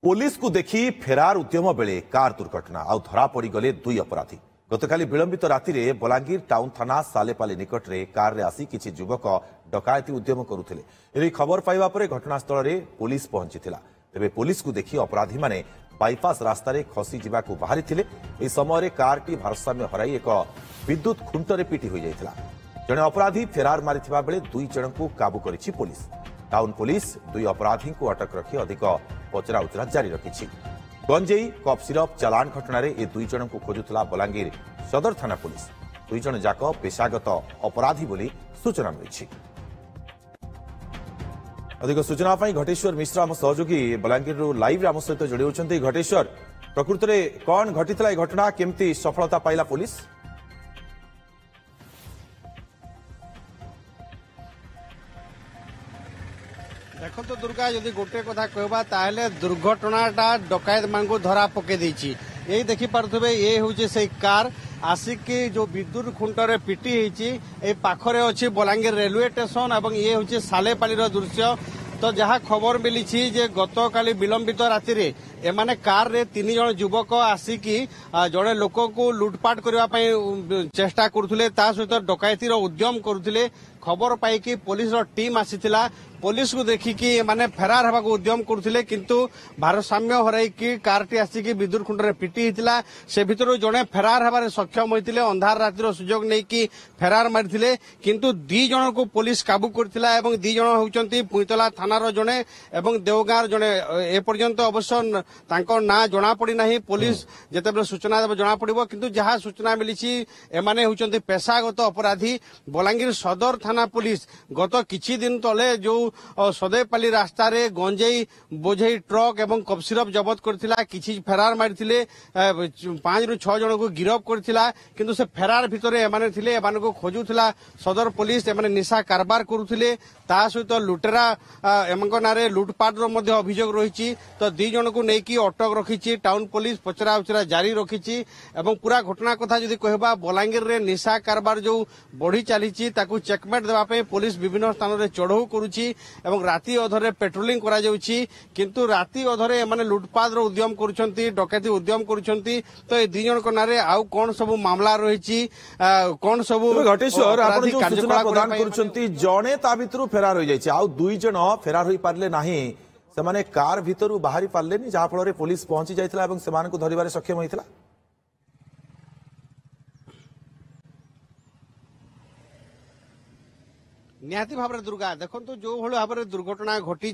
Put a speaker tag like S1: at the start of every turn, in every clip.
S1: Police को देखी फेरार उद्यम बेले कार दुर्घटना आउ धरा पड़गले दुई अपराधी। गतकाली विलंबित राति बलांगीर टाउन थाना सालेपाली निकट में कार रे आसी किछि युवक डकायती उद्यम करुथिले। खबर पाइबा परे घटनास्थल में पुलिस पहुंची तेबे पुलिस को देखी अपराधी माने बाईपास रास्ता रे खसी जिबाकू बाहरी थिले। एही समय कार टी भारसाम्य हराई एक विद्युत खुंटरे पिटी हो जाइथिला। जणे अपराधी फेरार मारिथिबा बेले दुई जनकू काबू करिछि पुलिस। टाउन पुलिस दुई अपराधी को अटक रखी अधिक पचरा उचरा जारी रखी। गंजेई कप सिरप चालान घटना ए दुई जन को खोजुला बलांगीर सदर थाना पुलिस। दुई जन जाक पेशागत अपराधी बोली सूचना मिली। अधिक सूचना घटेश्वर मिश्र आम सहयोगी बलांगीर लाइव आम सहित जोड़ी होती। घटेश्वर, प्रकृत में कौन घटी घटना, केमती सफलता पाइला पुलिस?
S2: देखो तो दुर्गा जदि गोटे कथा कहबा ताहले दुर्घटनाटा डकायत मान को धरा पके देछि। यही देखि पारुथबे ये होचे से कार आसिकी जो विद्युत खुंटरे पिटी हेछि। ए पाखरे अछि बलांगीर रेलवे स्टेशन एवं ये होचे सालेपाली रो दृश्य। तो जहाँ खबर मिली जे गतकाली विलंबित राति रे एमाने कार रे 3 जन युवक आसिकी जड़े लोक को लुटपाट करने चेष्टा करुले, ता सहित डकायती उद्यम करुले। खबर पाई पुलिस टीम आसीथिला। पुलिस को देखिकी माने फेरार हवा उद्यम करुले, किंतु भारसाम्य हराई कार टी आसिकी विद्युत खुंटरे पिटी होता। से भितर जड़े फेरार हबार सक्षम होते, अंधार रातिर सुजोग नहीं कि फेरार मारिथिले, किंतु 2 जन को पुलिस काबू करथिला। एवं 2 जन होउचंती पुईतला थानार जड़े एवं देवगाँर जड़े। एपर्यंत अवश्य तांको ना जना पड़ी नाही। पुलिस जेतेबेले सूचना देबे जना पड़िबो, किंतु जहाँ सूचना मिली एमाने होउचंती पेशागत अपराधी। बलांगीर सदर थाना पुलिस गत किछि दिन तले जो सदैपाली रास्ता रे गंजेई बोझेई ट्रक एवं कप सिरप जबत करथिला, किछि फेरार मारिथिले। 5 ରୁ 6 जन को गिरफ करथिला, किंतु से फेरार भितरे एमाने थिले। एमाने को खोजुथिला सदर पुलिस। एमाने निशा कारबार करुथिले, ता सहित लुटेरा एमंको नारे लुटपाट रो मध्ये अभियोग रहिछि। तो 2 जन को नेकी अटक रखिछि टाउन पुलिस, पचरा उचरा जारी रखिछि। एवं पूरा घटना कथा जदि कहबा बलांगीर रे निशा कारबार जो बढ़ी चलीछि ताकू चेकमेट देबा पे पुलिस विभिन्न स्थान रे चढ़ऊ करुछि एवं राति अधरे पेट्रोलिंग करा जाउछि। किंतु राति अधरे एमाने लुटपाट रो उद्यम करुछंती, डकैती उद्यम करुछंती। तो ए 2 जन को नारे आउ कोन सब मामला रहिछि, कोन सब
S1: घटेश्वर आपण जो सूचना प्रदान करुछंती जणे ता भितरु फेरार हो जाइछि, आउ 2 जन फेरार होई पारले नाही। सेमाने कार भितरु बाहरी पारलेनी, जहा फल पुलिस पहुंची जाइथिला एवं सेमान को धरिबारे सक्षम होइथिला।
S2: निहाती भाव दुर्गा देखो जो भाई भाव में दुर्घटना घटी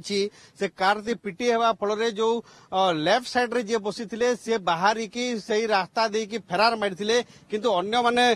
S2: से कार टी पिटी हेबा फल जो लेफ्ट साइड रे जे बसी थे सी बाहर की सही रास्ता दे की फेरार मारी, किंतु अन्य माने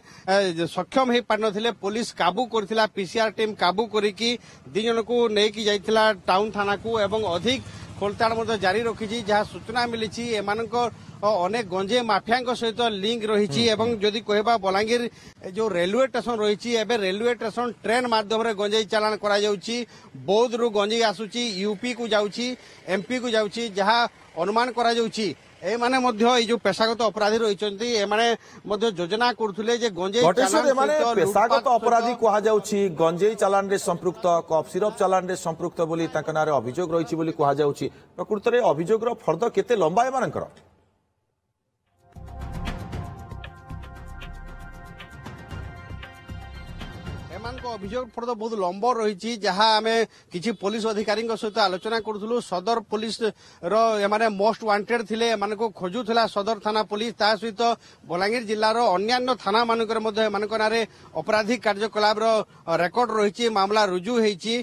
S2: सक्षम हो पार नथिले। पुलिस काबू करथिला, पीसीआर टीम काबू करिकी 2 जन को नेकी जाइथिला टाउन थाना को एवं अधिक खोलताड़ जारी रखी। जहाँ सूचना मिली एमानक अनेक गंजे माफिया सहित लिंक रही। एवं जदि कहबा बलांगीर जो रेलवे स्टेशन रही, एवं रेलवे स्टेशन ट्रेन माध्यम गंजेई चालान करा जाउछि। बौद्ध रु गंजेई आसुछि, यूपी को जाउछि, एमपी को जाउछि, जहाँ अनुमान करा जाउछि ए माने मध्य ए जो पेशागत अपराधी रहिचंती ए माने मध्य योजना करथुले जे गंजेई चालान
S1: ए माने पेशागत अपराधी कहा जाउछि। गंजेई चालान रे संपृक्त, कप सिरप चालान रे संपृक्त बोली तांका नारे अभियोग रहिछि बोली कहा जाउछि। प्रकृत रे अभियोग रो फर्द केते लंबा ए मानकर?
S2: अभियोग फर्द बहुत लंब रही। जहाँ आम किसी पुलिस अधिकारी सहित आलोचना करूँ। सदर पुलिस रे मोस्ट वांटेड थिले, एमान को खोजुला सदर थाना पुलिस। ता सहित बलांगीर जिलार अन्यान्य थाना मानकर नारे आपराधिक कार्यकलाप रेकर्ड रही, मामला रुजु होती।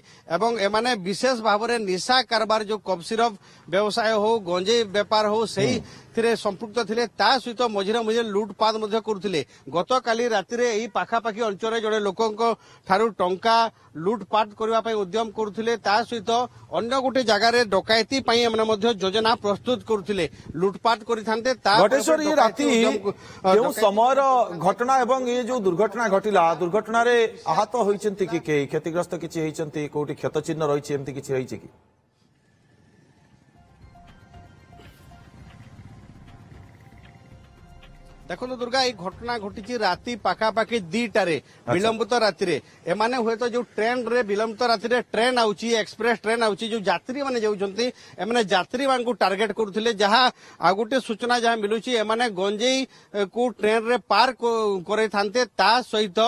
S2: एमाने विशेष भाव में निशा कारबार जो कप सिरप व्यवसाय हो, गंजेई बेपार हो, सही थिरे संपृक्त थिले। ता सहित मझिरे मझिरे लुटपाट करुथिले। गत काली राति रे एही पाखापाखी अंचल जड़े लोकंक ठारू टंका लुटपाट करबा पई उद्यम करुथिले। ता सहित अन्य गोटे जगह रे डकायती पई हमने मध्य योजना प्रस्तुत करुथिले, लुटपाट करिथान्ते। ता
S1: घटेश्वर ये राति जो समयर घटना एवं ये जो दुर्घटना घटिला, दुर्घटना रे आहत होइचंती कि के क्षतिग्रस्त किछि होइचंती, कोठी क्षत चिन्ह रहिछि, एमति किछि होइछि कि?
S2: দেখুন দুর্গা এই ঘটনা ঘটিছি রাতি পাখাপাখি 2টারে বিলম্বিত রাতিরে এমানে হয়তো যে ট্রেন রে বিলম্বিত রাতিরে ট্রেন আউছি এক্সপ্রেস ট্রেন আউছি যে যাত্রী মানে যাউଛନ୍ତି এমানে যাত্রী ମାନଙ୍କୁ টার্গেট କରୁଥିଲେ ଯାହା ଆଉ ଗୋଟେ ସୂଚନା ଯାହା ମିଳୁଛି ଏମାନେ ଗଞ୍ଜେଇ କୁ ଟ୍ରେନ ରେ ପାର କରେଇଥାନ୍ତେ ତା ସହିତ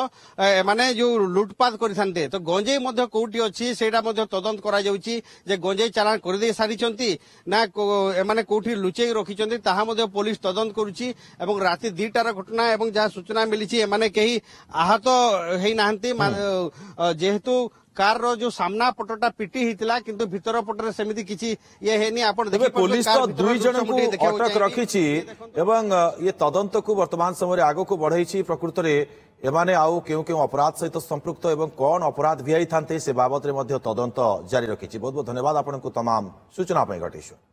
S2: ଏମାନେ ଯୋଉ ଲୁଟପାଟ କରିଥାନ୍ତେ ତ ଗଞ୍ଜେଇ ମଧ୍ୟ କୋଉଠି ଅଛି ସେଇଟା ମଧ୍ୟ ତଦନ୍ତ କରାଯାଉଛି ଯେ ଗଞ୍ଜେଇ ଚାଲାଣ କରିଦେଇ ସାରିଛନ୍ତି ନା ଏମାନେ କୋଉଠି ଲୁଚେଇ ରଖିଛନ୍ତି ତାହା ମଧ୍ୟ ପୋଲିସ ତଦନ୍ତ କରୁଛି ଏବଂ ରାତି 2টাର ଘଟଣା ଏବଂ ଯାହା ସୂଚନା ମିଳିଛି ଏମାନେ କେହି ଆହତ ହେଇନାହାନ୍ତି ଯେହେତୁ कार रो जो सामना पटटा पिटी हितला किंतु भीतर पटरे सेमिति किछि ये हेनी आपण देखि
S1: पुलिस तो 2 जन को अटक रखिछि एवं ये तदंत को वर्तमान समय आगो को बढ़ाई प्रकृत रे एमाने आउ केउ केउ अपराध सहित संपृक्त एवं कौन अपराध भियाई थांते से बाबत रे मध्य तदंत जारी रखिछि। बहुत बहुत धन्यवाद आपन को तमाम सूचना पे घटेश्वर।